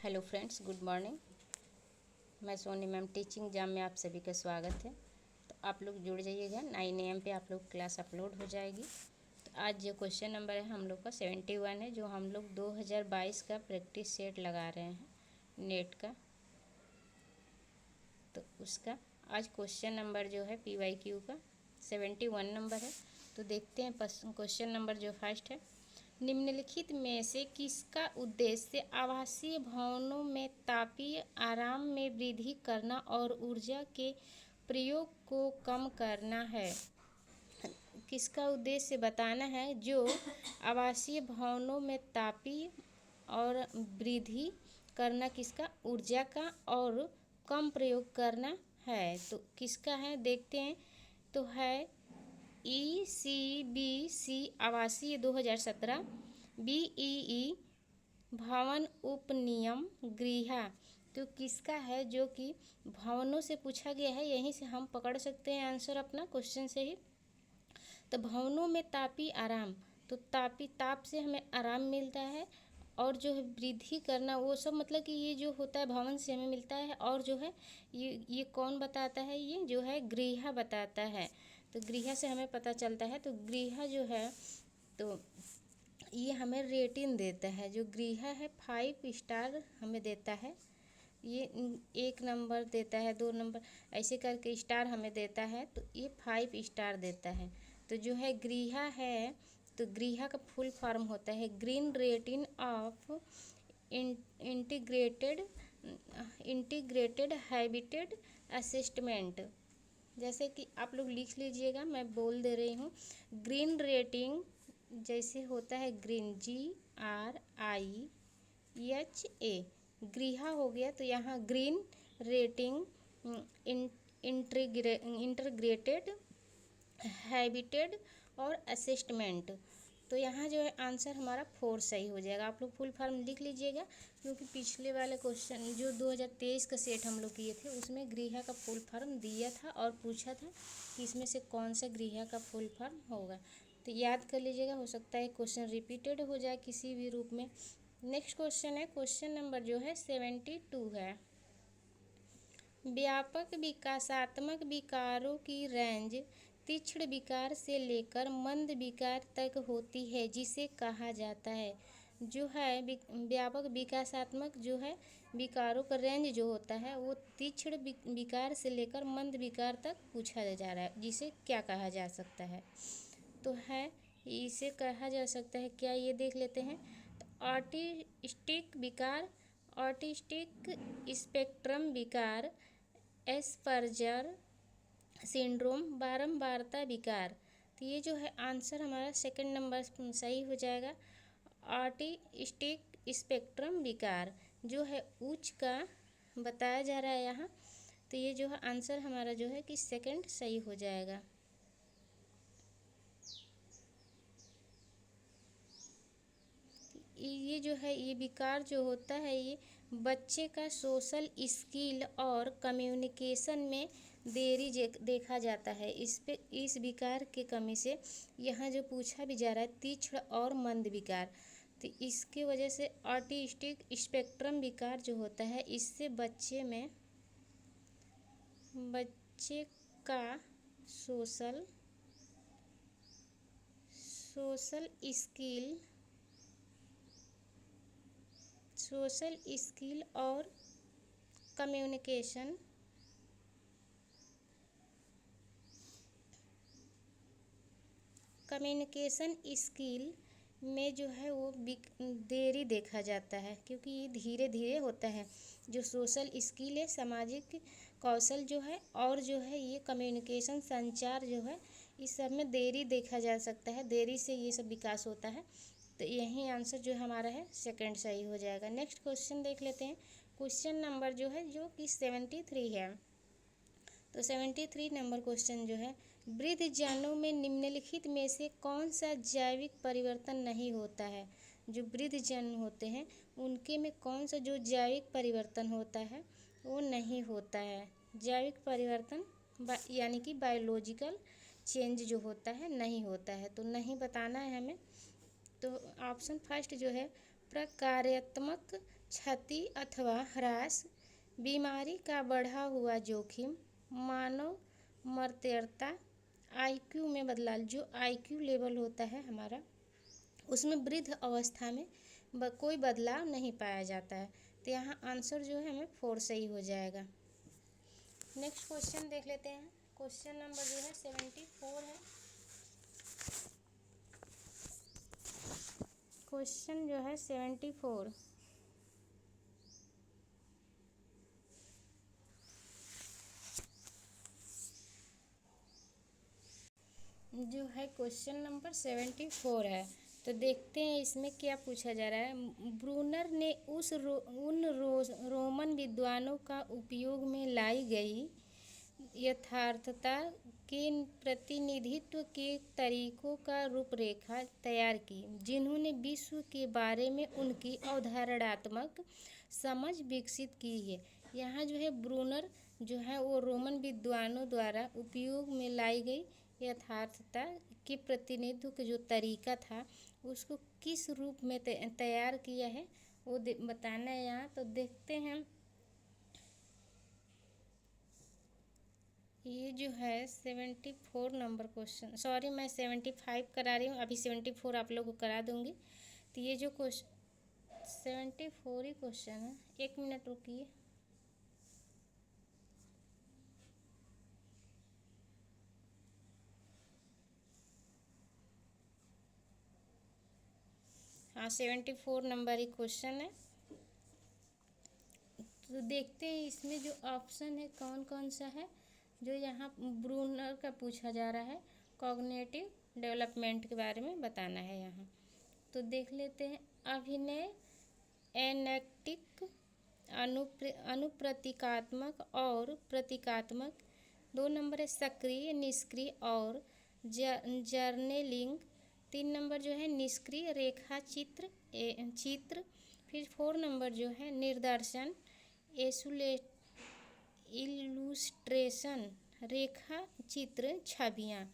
Hello friends, good morning. मैं Soni ma'am teaching जाम में आप सभी का स्वागत है। तो आप लोग जुड़ जाइएगा, 9 AM पे आप लोग क्लास अपलोड हो जाएगी। तो आज जो क्वेश्चन नंबर है हम लोग का 71 है, जो हम लोग 2022 का प्रैक्टिस सेट लगा रहे हैं नेट का। तो उसका आज क्वेश्चन नंबर जो है PYQ का 71 नंबर है। तो देखते हैं क्वेश्चन नंबर जो फर्स्ट है, निम्नलिखित में से किसका उद्देश्य आवासीय भवनों में तापीय आराम में वृद्धि करना और ऊर्जा के प्रयोग को कम करना है। किसका उद्देश्य बताना है, जो आवासीय भवनों में तापीय और वृद्धि करना, किसका, ऊर्जा का और कम प्रयोग करना है। तो किसका है देखते हैं। तो है ECBC आवासीय 2017, BEE भवन उपनियम गृह। तो किसका है, जो कि भवनों से पूछा गया है, यहीं से हम पकड़ सकते हैं आंसर अपना क्वेश्चन से ही। तो भवनों में तापी आराम, तो ताप से हमें आराम मिलता है, और जो है वृद्धि करना वो सब, मतलब कि ये जो होता है भवन से हमें मिलता है। और जो है ये कौन बताता है, ये जो है गृह बताता है। तो गृह से हमें पता चलता है। तो गृह जो है, तो ये हमें रेटिंग देता है। जो गृह है 5 स्टार हमें देता है। ये 1 नंबर देता है, 2 नंबर, ऐसे करके स्टार हमें देता है। तो ये 5 स्टार देता है। तो जो है गृह है, तो गृह का फुल फॉर्म होता है green rating of integrated integrated habitat असिस्टमेंट। जैसे कि आप लोग लिख लीजिएगा, मैं बोल दे रही हूँ। ग्रीन रेटिंग जैसे होता है ग्रीन, GRIHA, गृह हो गया। तो यहाँ ग्रीन रेटिंग इंटीग्रेटेड हैबिटेट और असिस्टमेंट। तो यहाँ जो है आंसर हमारा 4 सही हो जाएगा। आप लोग फुल फॉर्म लिख लीजिएगा, क्योंकि पिछले वाले क्वेश्चन जो 2023 का सेट हम लोग किए थे, उसमें गृह का फुल फॉर्म दिया था और पूछा था कि इसमें से कौन सा गृह का फुल फॉर्म होगा। तो याद कर लीजिएगा, हो सकता है क्वेश्चन रिपीटेड हो जाए किसी भी रूप में। नेक्स्ट क्वेश्चन है, क्वेश्चन नंबर जो है 72 है। व्यापक विकासात्मक विकारों की रेंज तीक्ष्ण विकार से लेकर मंद विकार तक होती है, जिसे कहा जाता है। जो है व्यापक विकासात्मक जो है विकारों का रेंज जो होता है, वो तीक्ष्ण विकार से लेकर मंद विकार तक पूछा जा रहा है, जिसे क्या कहा जा सकता है। तो है इसे कहा जा सकता है क्या, ये देख लेते हैं। तो ऑटिस्टिक विकार, ऑटिस्टिक स्पेक्ट्रम विकार, एस्पर्जर सिंड्रोम, बारंबारता विकार। तो ये जो है आंसर हमारा सेकंड नंबर सही हो जाएगा। ऑटिस्टिक स्पेक्ट्रम विकार जो है उच्च का बताया जा रहा है यहाँ। तो ये जो है आंसर हमारा जो है कि सेकंड सही हो जाएगा। ये जो है ये विकार जो होता है, ये बच्चे का सोशल स्किल और कम्युनिकेशन में देरी देखा जाता है। इस विकार के कमी से यहाँ जो पूछा भी जा रहा है तीक्ष्ण और मंद विकार। तो इसके वजह से ऑटिस्टिक स्पेक्ट्रम विकार जो होता है, इससे बच्चे का सोशल स्किल और कम्युनिकेशन स्किल में जो है वो देरी देखा जाता है, क्योंकि ये धीरे धीरे होता है। जो सोशल स्किल है, सामाजिक कौशल जो है, और जो है ये कम्युनिकेशन संचार जो है, इस सब में देरी देखा जा सकता है। देरी से ये सब विकास होता है। तो यही आंसर जो हमारा है सेकंड सही हो जाएगा। नेक्स्ट क्वेश्चन देख लेते हैं। क्वेश्चन नंबर जो है जो कि 73 है। तो 73 नंबर क्वेश्चन जो है, वृद्धजनों में निम्नलिखित में से कौन सा जैविक परिवर्तन नहीं होता है। जो वृद्धजन होते हैं उनके में कौन सा जो जैविक परिवर्तन होता है वो नहीं होता है। जैविक परिवर्तन यानी कि बायोलॉजिकल चेंज जो होता है नहीं होता है। तो नहीं बताना है हमें। तो ऑप्शन फर्स्ट जो है, प्रकार्यात्मक क्षति अथवा ह्रास, बीमारी का बढ़ा हुआ जोखिम, मानव मर्त्यता, आईक्यू में बदलाव। जो आईक्यू लेवल होता है हमारा, उसमें वृद्ध अवस्था में कोई बदलाव नहीं पाया जाता है। तो यहाँ आंसर जो है हमें 4 सही हो जाएगा। नेक्स्ट क्वेश्चन देख लेते हैं। क्वेश्चन नंबर जो है 74 है। क्वेश्चन जो है 74 जो है क्वेश्चन नंबर 74 है। तो देखते हैं इसमें क्या पूछा जा रहा है। ब्रूनर ने रोमन विद्वानों का उपयोग में लाई गई यथार्थता के प्रतिनिधित्व के तरीकों का रूपरेखा तैयार की, जिन्होंने विश्व के बारे में उनकी अवधारणात्मक समझ विकसित की है। यहाँ जो है ब्रूनर जो है वो रोमन विद्वानों द्वारा उपयोग में लाई गई यथार्थता के प्रतिनिधित्व का जो तरीका था उसको किस रूप में तैयार किया है वो बताना है यहाँ। तो देखते हैं, ये जो है 74 नंबर क्वेश्चन, सॉरी मैं 75 करा रही हूँ, अभी 74 आप लोग को करा दूँगी। तो ये जो क्वेश्चन 74 ही क्वेश्चन है, 1 मिनट रुकिए। हाँ 74 नंबर ही क्वेश्चन है। तो देखते हैं इसमें जो ऑप्शन है कौन कौन सा है जो यहाँ ब्रूनर का पूछा जा रहा है। कॉग्निटिव डेवलपमेंट के बारे में बताना है यहाँ। तो देख लेते हैं। अभिनय, एनेक्टिक, अनुप्रतीकात्मक और प्रतीकात्मक। 2 नंबर है सक्रिय, निष्क्रिय और जर्नलिंग। 3 नंबर जो है निष्क्रिय रेखा चित्र। फिर 4 नंबर जो है निर्देशन, इलुस्ट्रेशन, रेखा चित्र, छवियाँ।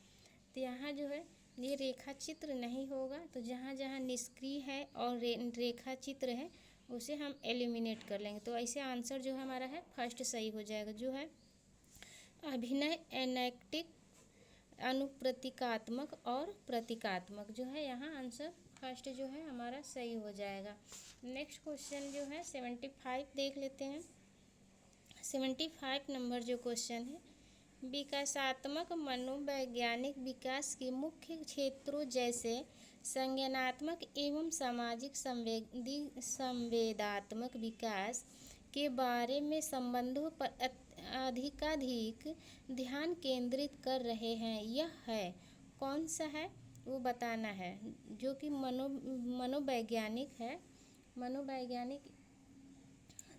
तो यहाँ जो है ये रेखा चित्र नहीं होगा, तो जहाँ जहाँ निष्क्रिय है और रेखा चित्र है उसे हम एलिमिनेट कर लेंगे। तो ऐसे आंसर जो है हमारा है फर्स्ट सही हो जाएगा, जो है अभिनय, एनेक्टिक, अनुप्रतीकात्मक और प्रतीकात्मक। जो है यहाँ आंसर फर्स्ट जो है हमारा सही हो जाएगा। नेक्स्ट क्वेश्चन जो है 75 देख लेते हैं। 75 नंबर जो क्वेश्चन है, विकासात्मक मनोवैज्ञानिक विकास के मुख्य क्षेत्रों जैसे संज्ञानात्मक एवं सामाजिक संवेदात्मक विकास के बारे में संबंधों पर अधिकाधिक ध्यान केंद्रित कर रहे हैं। यह है कौन सा है वो बताना है, जो कि मनोवैज्ञानिक है। मनोवैज्ञानिक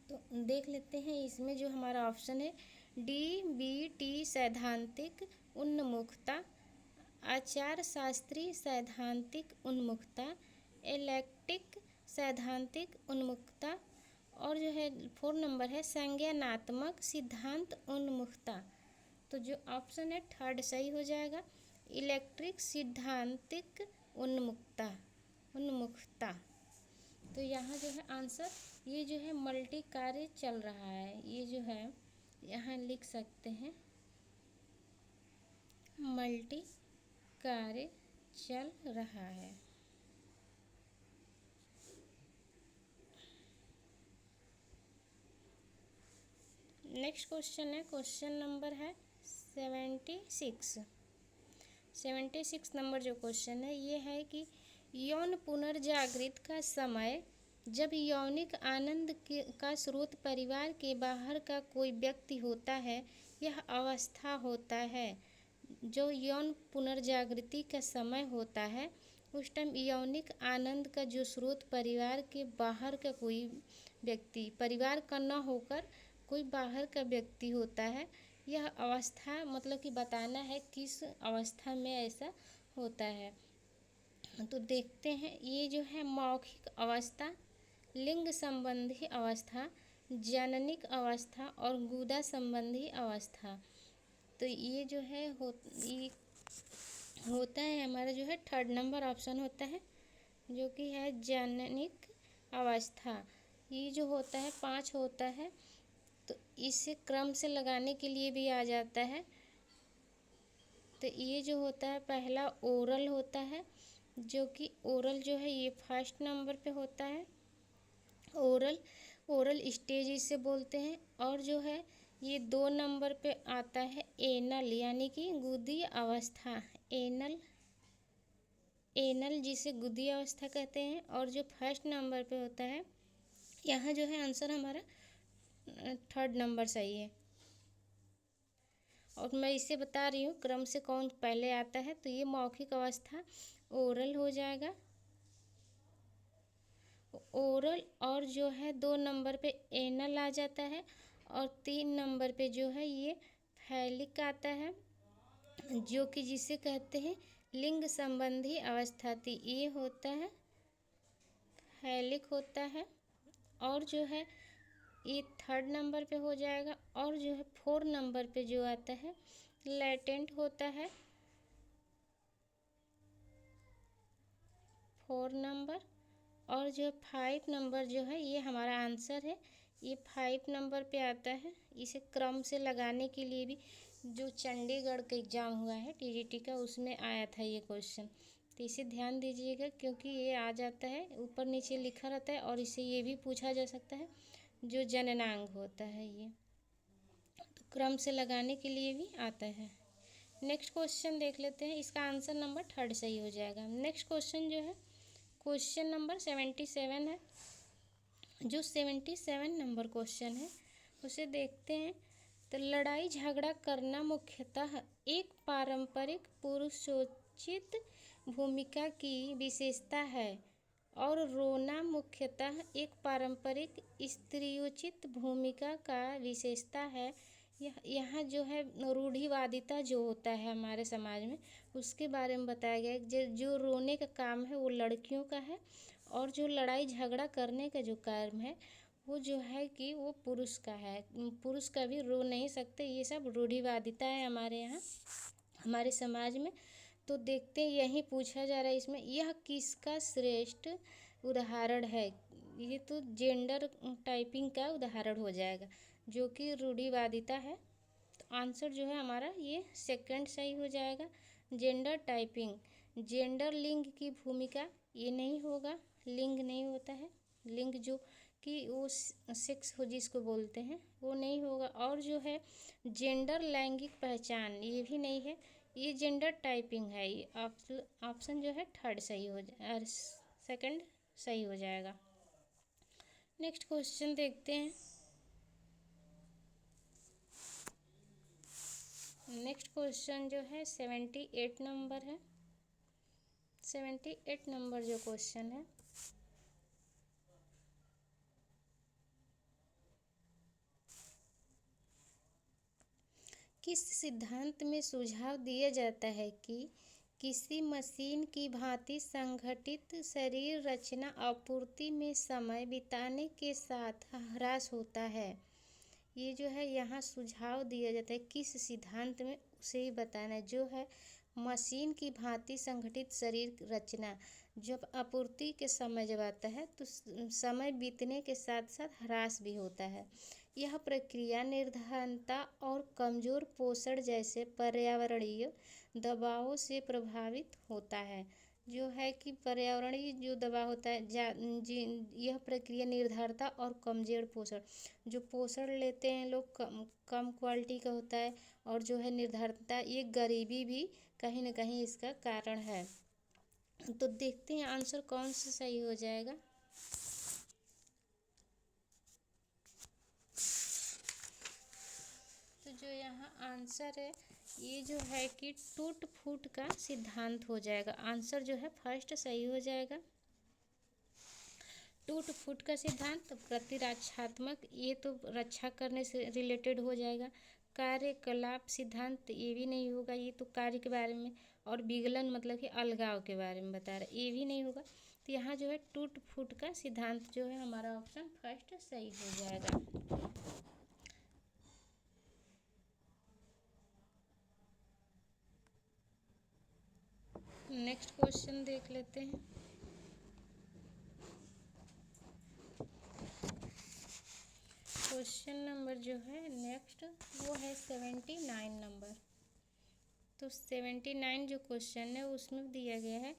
तो देख लेते हैं इसमें जो हमारा ऑप्शन है DBT सैद्धांतिक उन्मुखता, आचार शास्त्री सैद्धांतिक उन्मुखता, इलेक्टिक सैद्धांतिक उन्मुखता और जो है 4 नंबर है संज्ञानात्मक सिद्धांत उन्मुखता। तो जो ऑप्शन है थर्ड सही हो जाएगा, इलेक्ट्रिक सिद्धांतिक उन्मुखता। तो यहाँ जो है आंसर ये जो है मल्टी कार्य चल रहा है, ये जो है यहाँ लिख सकते हैं मल्टी कार्य चल रहा है। नेक्स्ट क्वेश्चन है, क्वेश्चन नंबर है 76। 76 नंबर जो क्वेश्चन है ये है कि यौन पुनर्जागृत का समय जब यौनिक आनंद का स्रोत परिवार के बाहर का कोई व्यक्ति होता है, यह अवस्था होता है। जो यौन पुनर्जागृति का समय होता है उस टाइम यौनिक आनंद का जो स्रोत परिवार के बाहर का कोई व्यक्ति, परिवार का न होकर कोई बाहर का व्यक्ति होता है, यह अवस्था मतलब कि बताना है किस अवस्था में ऐसा होता है। तो देखते हैं ये जो है मौखिक अवस्था, लिंग संबंधी अवस्था, जननिक अवस्था और गुदा संबंधी अवस्था। तो ये जो है ये होता है हमारा जो है 3rd नंबर ऑप्शन होता है, जो कि है जननिक अवस्था। ये जो होता है 5 होता है, तो इसे क्रम से लगाने के लिए भी आ जाता है। तो ये जो होता है पहला ओरल होता है, जो कि ओरल जो है ये फर्स्ट नंबर पे होता है। ओरल ओरल स्टेज इसे बोलते हैं। और जो है ये 2 नंबर पे आता है एनल, यानी कि गुदी अवस्था। एनल एनल जिसे गुदी अवस्था कहते हैं। और जो फर्स्ट नंबर पे होता है, यहाँ जो है आंसर हमारा 3rd नंबर सही है। और मैं इसे बता रही हूँ क्रम से कौन पहले आता है, तो ये मौखिक अवस्था ओरल हो जाएगा। ओरल और जो है 2 नंबर पे एनल आ जाता है। और 3 नंबर पे जो है ये फैलिक आता है, जो कि जिसे कहते हैं लिंग संबंधी अवस्था थी। ये होता है फैलिक होता है। और जो है ये 3rd नंबर पे हो जाएगा। और जो है 4 नंबर पे जो आता है लेटेंट होता है। 4 नंबर। और जो 5 नंबर जो है ये हमारा आंसर है, ये 5 नंबर पे आता है। इसे क्रम से लगाने के लिए भी जो चंडीगढ़ का एग्ज़ाम हुआ है टीजीटी का, उसमें आया था ये क्वेश्चन। तो इसे ध्यान दीजिएगा, क्योंकि ये आ जाता है, ऊपर नीचे लिखा रहता है। और इसे ये भी पूछा जा सकता है जो जननांग होता है ये, तो क्रम से लगाने के लिए भी आता है। नेक्स्ट क्वेश्चन देख लेते हैं, इसका आंसर नंबर 3rd सही हो जाएगा। नेक्स्ट क्वेश्चन जो है क्वेश्चन नंबर 77 है। जो 77 नंबर क्वेश्चन है उसे देखते हैं। तो लड़ाई झगड़ा करना मुख्यतः एक पारंपरिक पुरुषोचित भूमिका की विशेषता है, और रोना मुख्यतः एक पारंपरिक स्त्रियोचित भूमिका का विशेषता है। यहाँ जो है रूढ़िवादिता जो होता है हमारे समाज में, उसके बारे में बताया गया है। जो रोने का काम है वो लड़कियों का है, और जो लड़ाई झगड़ा करने का जो काम है वो जो है कि वो पुरुष का है। पुरुष का भी रो नहीं सकते। ये सब रूढ़िवादिता है हमारे यहाँ, हमारे समाज में। तो देखते हैं, यही पूछा जा रहा है इसमें, यह किसका श्रेष्ठ उदाहरण है। ये तो जेंडर टाइपिंग का उदाहरण हो जाएगा, जो कि रूढ़िवादिता है। तो आंसर जो है हमारा ये 2nd सही हो जाएगा। जेंडर टाइपिंग, जेंडर लिंग की भूमिका, ये नहीं होगा, लिंग नहीं होता है। लिंग जो कि वो सेक्स हो जिसको बोलते हैं, वो नहीं होगा। और जो है जेंडर लैंगिक पहचान, ये भी नहीं है। ये जेंडर टाइपिंग है। ये ऑप्शन जो है 3rd सही हो जाए, 2nd सही हो जाएगा। नेक्स्ट क्वेश्चन देखते हैं। नेक्स्ट क्वेश्चन जो है 78 नंबर है। 78 नंबर जो क्वेश्चन है, किस सिद्धांत में सुझाव दिया जाता है कि किसी मशीन की भांति संगठित शरीर रचना आपूर्ति में समय बिताने के साथ ह्रास होता है। ये जो है यहाँ सुझाव दिया जाता है किस सिद्धांत में, उसे ही बताना है। जो है मशीन की भांति संगठित शरीर रचना, जब आपूर्ति के समय जब आता है तो समय बीतने के साथ साथ ह्रास भी होता है। यह प्रक्रिया निर्धनता और कमजोर पोषण जैसे पर्यावरणीय दबावों से प्रभावित होता है। जो है कि पर्यावरणीय जो दबाव होता है, यह प्रक्रिया निर्धनता और कमजोर पोषण, जो पोषण लेते हैं लोग कम क्वालिटी का होता है। और जो है निर्धनता, ये गरीबी भी कहीं ना कहीं इसका कारण है। तो देखते हैं आंसर कौन सा सही हो जाएगा। तो जो यहाँ आंसर है ये जो है कि टूट फूट का सिद्धांत हो जाएगा। आंसर जो है 1st सही हो जाएगा। टूट फूट का सिद्धांत प्रतिरक्षात्मक, ये तो रक्षा करने से रिलेटेड हो जाएगा। कार्यकलाप सिद्धांत, ये भी नहीं होगा, ये तो कार्य के बारे में। और विगलन मतलब कि अलगाव के बारे में बता रहा है, ये भी नहीं होगा। तो यहाँ जो है टूट फूट का सिद्धांत जो है हमारा ऑप्शन 1st सही हो जाएगा। नेक्स्ट क्वेश्चन देख लेते हैं। क्वेश्चन नंबर जो है नेक्स्ट वो है 79 नंबर। तो 79 जो क्वेश्चन है उसमें दिया गया है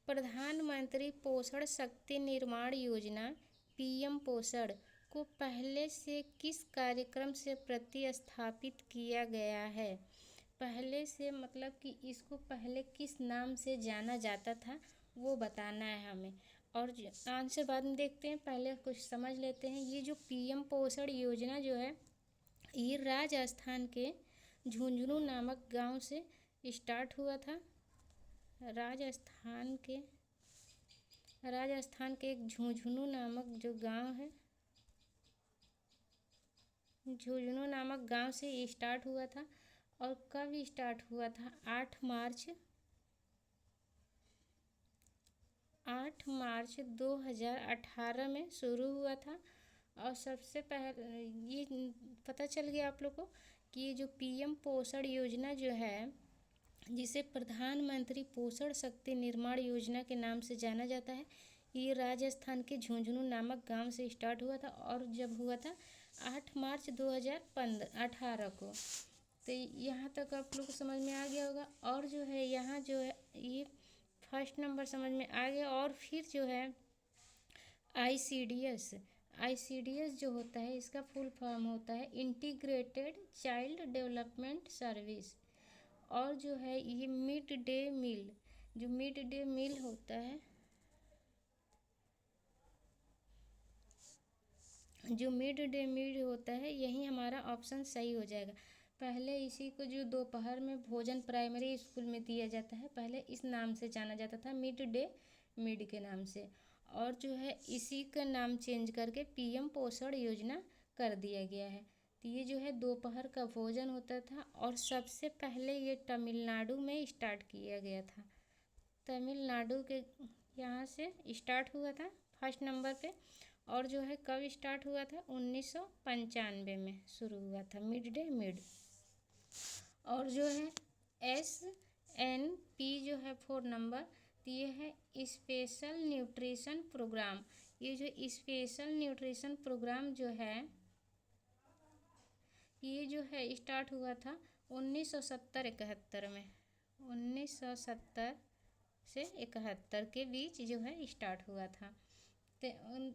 प्रधानमंत्री पोषण शक्ति निर्माण योजना पीएम पोषण को पहले से किस कार्यक्रम से प्रतिस्थापित किया गया है। पहले से मतलब कि इसको पहले किस नाम से जाना जाता था वो बताना है हमें। और आंसर बाद में देखते हैं, पहले कुछ समझ लेते हैं। ये जो पीएम पोषण योजना जो है ये राजस्थान के झुंझुनू नामक गांव से स्टार्ट हुआ था। राजस्थान के एक झुंझुनू नामक जो गांव है, झुंझुनू नामक गांव से स्टार्ट हुआ था। और कब स्टार्ट हुआ था? 8 मार्च 2018 में शुरू हुआ था। और सबसे पहले ये पता चल गया आप लोग को कि ये जो पीएम पोषण योजना जो है, जिसे प्रधानमंत्री पोषण शक्ति निर्माण योजना के नाम से जाना जाता है, ये राजस्थान के झुंझुनू नामक गांव से स्टार्ट हुआ था। और जब हुआ था 8 मार्च 2018 को। तो यहाँ तक आप लोग को समझ में आ गया होगा। और जो है यहाँ जो है ये फर्स्ट नंबर समझ में आ गया। और फिर जो है आईसीडीएस जो होता है इसका फुल फॉर्म होता है इंटीग्रेटेड चाइल्ड डेवलपमेंट सर्विस। और जो है ये मिड डे मील, जो मिड डे मील होता है, यही हमारा ऑप्शन सही हो जाएगा। पहले इसी को जो दोपहर में भोजन प्राइमरी स्कूल में दिया जाता है, पहले इस नाम से जाना जाता था, मिड डे मील के नाम से। और जो है इसी का नाम चेंज करके पीएम पोषण योजना कर दिया गया है। तो ये जो है दोपहर का भोजन होता था। और सबसे पहले ये तमिलनाडु में स्टार्ट किया गया था। तमिलनाडु के यहाँ से स्टार्ट हुआ था फर्स्ट नंबर पे। और जो है कब स्टार्ट हुआ था? 1995 में शुरू हुआ था मिड डे मील। और जो है SNP जो है 4 नंबर, तो ये है स्पेशल न्यूट्रिशन प्रोग्राम। ये जो स्पेशल न्यूट्रिशन प्रोग्राम जो है ये जो है स्टार्ट हुआ था 1970-71 में। 1970 से 71 के बीच जो है स्टार्ट हुआ था। तो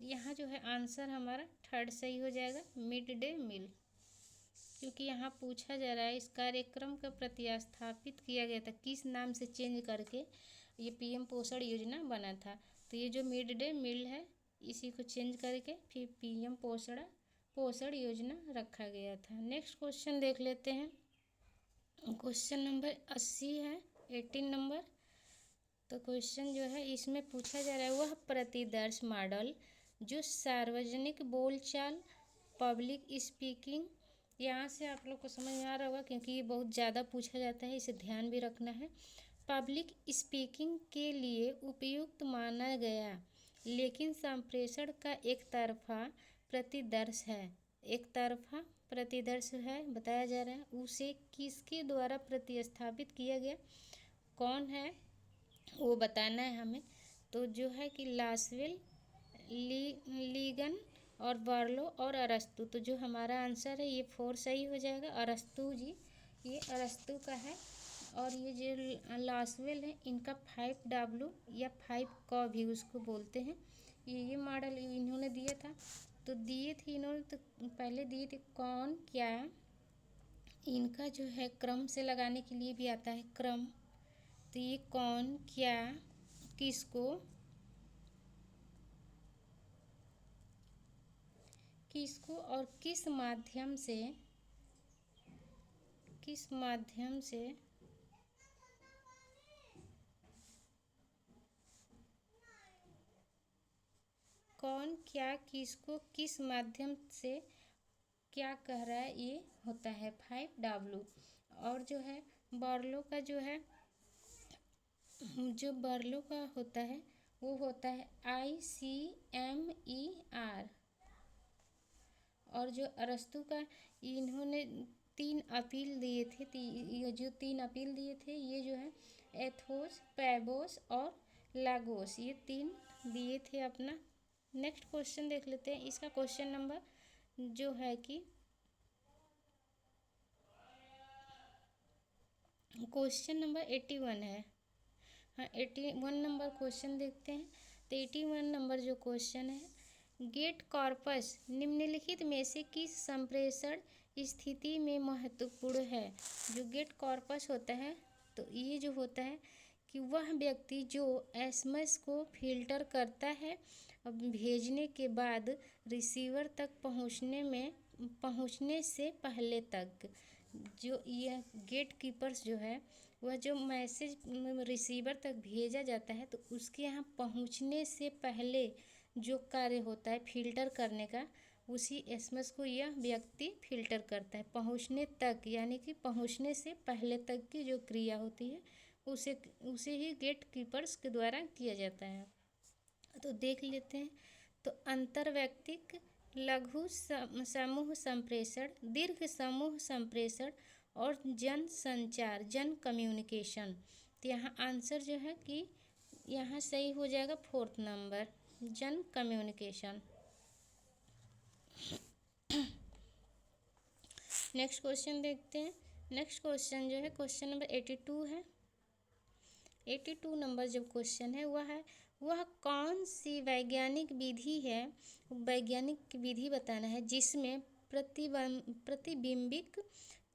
यहाँ जो है आंसर हमारा थर्ड सही हो जाएगा, मिड डे मील। क्योंकि यहाँ पूछा जा रहा है इस कार्यक्रम का प्रतिस्थापित किया गया था किस नाम से चेंज करके ये पीएम पोषण योजना बना था। तो ये जो मिड डे मील है इसी को चेंज करके फिर पीएम पोषण योजना रखा गया था। नेक्स्ट क्वेश्चन देख लेते हैं। क्वेश्चन नंबर 80 है, 18 नंबर। तो क्वेश्चन जो है इसमें पूछा जा रहा है वह प्रतिदर्श मॉडल जो सार्वजनिक बोलचाल, पब्लिक स्पीकिंग, यहाँ से आप लोग को समझ में आ रहा होगा क्योंकि ये बहुत ज़्यादा पूछा जाता है, इसे ध्यान भी रखना है। पब्लिक स्पीकिंग के लिए उपयुक्त माना गया, लेकिन संप्रेषण का एक तरफा प्रतिदर्श है बताया जा रहा है, उसे किसके द्वारा प्रतिस्थापित किया गया, कौन है वो बताना है हमें। तो जो है कि लासवेल, लीगन और बार्लो और अरस्तु। तो जो हमारा आंसर है ये 4 सही हो जाएगा, अरस्तु जी, ये अरस्तु का है। और ये जो लासवेल है इनका 5W या 5 क भी उसको बोलते हैं। ये मॉडल इन्होंने दिया था। तो दिए थे इन्होंने, तो पहले दिए थे कौन क्या, इनका जो है क्रम से लगाने के लिए भी आता है क्रम। तो ये कौन क्या किसको और किस माध्यम से कौन क्या किसको किस माध्यम से क्या कह रहा है, ये होता है 5W। और जो है बार्लो का जो है बार्लो का होता है वो होता है ICMER। और जो अरस्तु का इन्होंने 3 अपील दिए थे, ये जो 3 अपील दिए थे ये जो है एथोस, पैबोस और लागोस, ये 3 दिए थे अपना। नेक्स्ट क्वेश्चन देख लेते हैं। इसका क्वेश्चन नंबर जो है कि क्वेश्चन नंबर 81 है। हाँ, 81 नंबर क्वेश्चन देखते हैं। तो 81 नंबर जो क्वेश्चन है, गेट कॉर्पस निम्नलिखित में से किस संप्रेषण स्थिति में महत्वपूर्ण है। जो गेट कॉर्पस होता है, तो ये जो होता है कि वह व्यक्ति जो एसएमएस को फिल्टर करता है और भेजने के बाद रिसीवर तक पहुंचने से पहले तक, जो यह गेट कीपर्स जो है, वह जो मैसेज रिसीवर तक भेजा जाता है तो उसके यहाँ पहुँचने से पहले जो कार्य होता है फिल्टर करने का, उसी एसएमएस को यह व्यक्ति फिल्टर करता है। पहुँचने तक यानी कि पहुँचने से पहले तक की जो क्रिया होती है उसे ही गेट कीपर्स के द्वारा किया जाता है। तो देख लेते हैं। तो अंतर्वैयक्तिक, लघु समूह संप्रेषण, दीर्घ समूह संप्रेषण और जन संचार, जन कम्युनिकेशन। तो यहाँ आंसर जो है कि यहाँ सही हो जाएगा 4th नंबर, जन कम्युनिकेशन। नेक्स्ट क्वेश्चन देखते हैं। नेक्स्ट क्वेश्चन जो है क्वेश्चन नंबर 82 है। 82 नंबर जो क्वेश्चन है वह कौन सी वैज्ञानिक विधि है, वैज्ञानिक विधि बताना है जिसमें प्रतिबिंबिक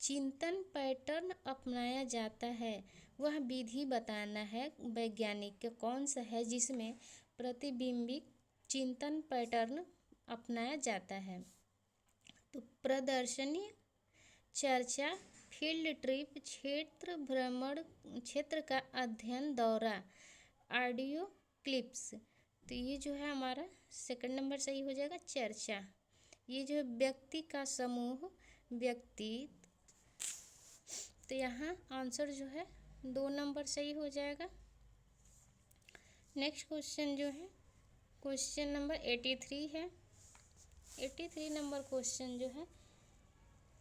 चिंतन पैटर्न अपनाया जाता है। वह विधि बताना है वैज्ञानिक कौन सा है जिसमें प्रतिबिंबिक चिंतन पैटर्न अपनाया जाता है। तो प्रदर्शनी, चर्चा, फील्ड ट्रिप, क्षेत्र भ्रमण, क्षेत्र का अध्ययन, दौरा, ऑडियो क्लिप्स। तो ये जो है हमारा 2nd नंबर सही हो जाएगा, चर्चा। ये जो है व्यक्ति का समूह, व्यक्ति, तो यहाँ आंसर जो है 2 नंबर सही हो जाएगा। नेक्स्ट क्वेश्चन जो है क्वेश्चन नंबर 83 है। 83 नंबर क्वेश्चन जो है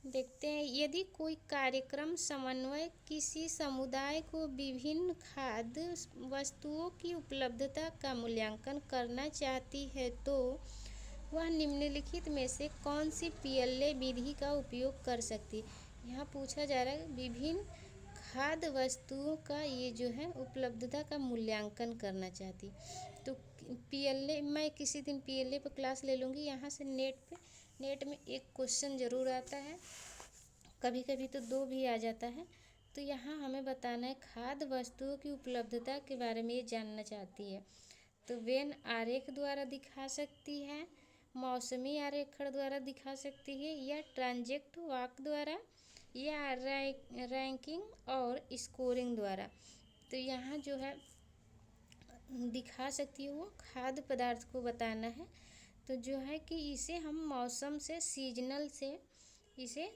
देखते हैं। यदि कोई कार्यक्रम समन्वय किसी समुदाय को विभिन्न खाद्य वस्तुओं की उपलब्धता का मूल्यांकन करना चाहती है तो वह निम्नलिखित में से कौन सी पीएलए विधि का उपयोग कर सकती है। यहाँ पूछा जा रहा है विभिन्न खाद्य वस्तुओं का ये जो है उपलब्धता का मूल्यांकन करना चाहती। तो पीएलए, मैं किसी दिन पीएलए पर क्लास ले लूँगी। यहाँ से नेट में एक क्वेश्चन ज़रूर आता है, कभी कभी तो 2 भी आ जाता है। तो यहाँ हमें बताना है खाद्य वस्तुओं की उपलब्धता के बारे में ये जानना चाहती है। तो वेन आरेख द्वारा दिखा सकती है, मौसमी आरेखण द्वारा दिखा सकती है, या ट्रांजेक्ट वाक द्वारा, या रैंकिंग और स्कोरिंग द्वारा। तो यहाँ जो है दिखा सकती है वो खाद्य पदार्थ को बताना है। तो जो है कि इसे हम मौसम से, सीजनल से इसे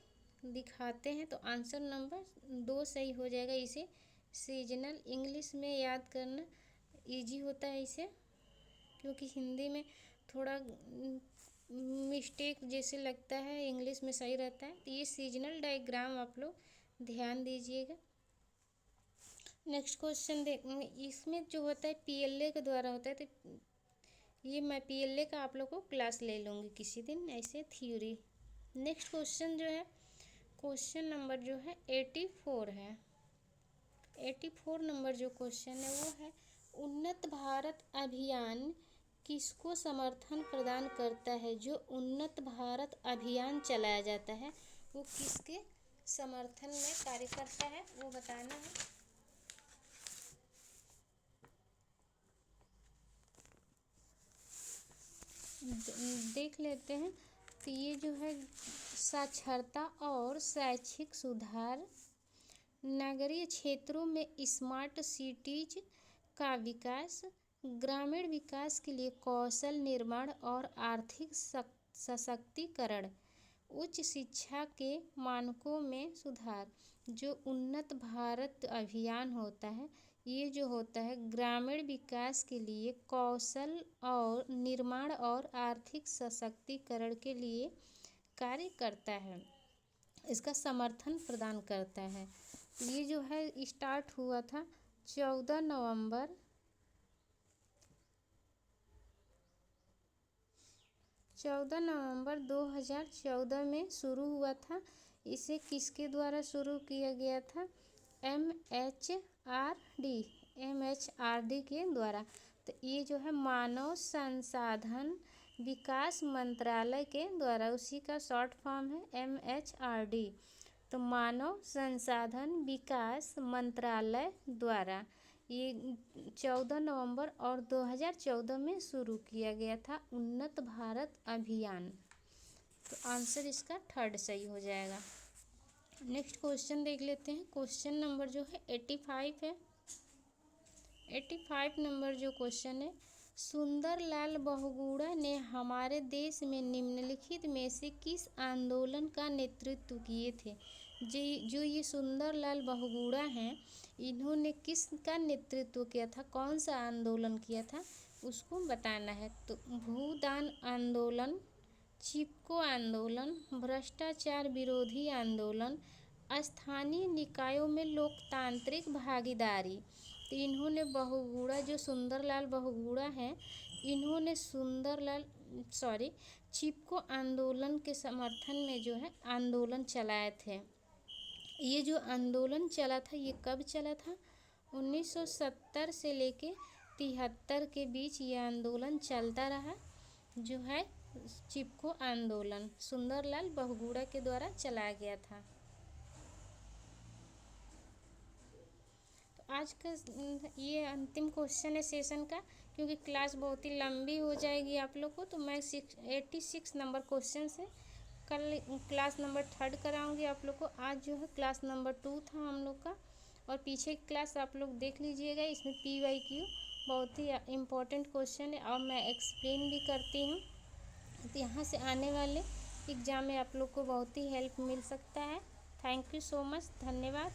दिखाते हैं। तो आंसर नंबर 2 सही हो जाएगा। इसे सीजनल, इंग्लिश में याद करना इजी होता है इसे, क्योंकि हिंदी में थोड़ा मिस्टेक जैसे लगता है, इंग्लिश में सही रहता है। तो ये सीजनल डायग्राम आप लोग ध्यान दीजिएगा। नेक्स्ट क्वेश्चन इसमें जो होता है पीएलए के द्वारा होता है। तो ये मैं पीएलए का आप लोग को क्लास ले लूँगी किसी दिन, ऐसे थ्योरी। नेक्स्ट क्वेश्चन जो है क्वेश्चन नंबर जो है 84 है। 84 नंबर जो क्वेश्चन है वो है उन्नत भारत अभियान किसको समर्थन प्रदान करता है। जो उन्नत भारत अभियान चलाया जाता है वो किसके समर्थन में कार्य करता है, वो बताना है। देख लेते हैं। तो ये जो है साक्षरता और शैक्षिक सुधार, नगरीय क्षेत्रों में स्मार्ट सिटीज का विकास, ग्रामीण विकास के लिए कौशल निर्माण और आर्थिक सशक्तिकरण, उच्च शिक्षा के मानकों में सुधार। जो उन्नत भारत अभियान होता है ये जो होता है ग्रामीण विकास के लिए कौशल और निर्माण और आर्थिक सशक्तिकरण के लिए कार्य करता है, इसका समर्थन प्रदान करता है। ये जो है स्टार्ट हुआ था 14 नवंबर 14 नवंबर 2014 में शुरू हुआ था। इसे किसके द्वारा शुरू किया गया था? MHRD के द्वारा। तो ये जो है मानव संसाधन विकास मंत्रालय के द्वारा, उसी का शॉर्ट फॉर्म है MHRD। तो मानव संसाधन विकास मंत्रालय द्वारा ये 14 नवंबर और 2014 में शुरू किया गया था उन्नत भारत अभियान। तो आंसर इसका थर्ड सही हो जाएगा। नेक्स्ट क्वेश्चन देख लेते हैं। क्वेश्चन नंबर जो है 85 है। 85 नंबर जो क्वेश्चन है, सुंदरलाल बहुगुणा ने हमारे देश में निम्नलिखित में से किस आंदोलन का नेतृत्व किए थे? जो ये सुंदरलाल बहुगुणा हैं, इन्होंने किसका नेतृत्व किया था, कौन सा आंदोलन किया था, उसको बताना है। तो भूदान आंदोलन, चिपको आंदोलन, भ्रष्टाचार विरोधी आंदोलन, स्थानीय निकायों में लोकतांत्रिक भागीदारी। तो इन्होंने बहुगुणा, जो सुंदरलाल बहुगुणा हैं, इन्होंने चिपको आंदोलन के समर्थन में जो है आंदोलन चलाए थे। ये जो आंदोलन चला था ये कब चला था? 1970 से लेके 73 के बीच ये आंदोलन चलता रहा, जो है चिपको आंदोलन सुंदरलाल बहुगुणा के द्वारा चलाया गया था। तो आज का ये अंतिम क्वेश्चन है सेशन का, क्योंकि क्लास बहुत ही लंबी हो जाएगी आप लोग को। तो मैं 86 नंबर क्वेश्चन से कल क्लास नंबर 3 कराऊंगी आप लोग को। आज जो है क्लास नंबर 2 था हम लोग का, और पीछे की क्लास आप लोग देख लीजिएगा। इसमें PYQ बहुत ही इम्पोर्टेंट क्वेश्चन है और मैं एक्सप्लेन भी करती हूँ। तो यहाँ से आने वाले एग्ज़ाम में आप लोग को बहुत ही हेल्प मिल सकता है। थैंक यू सो मच, धन्यवाद।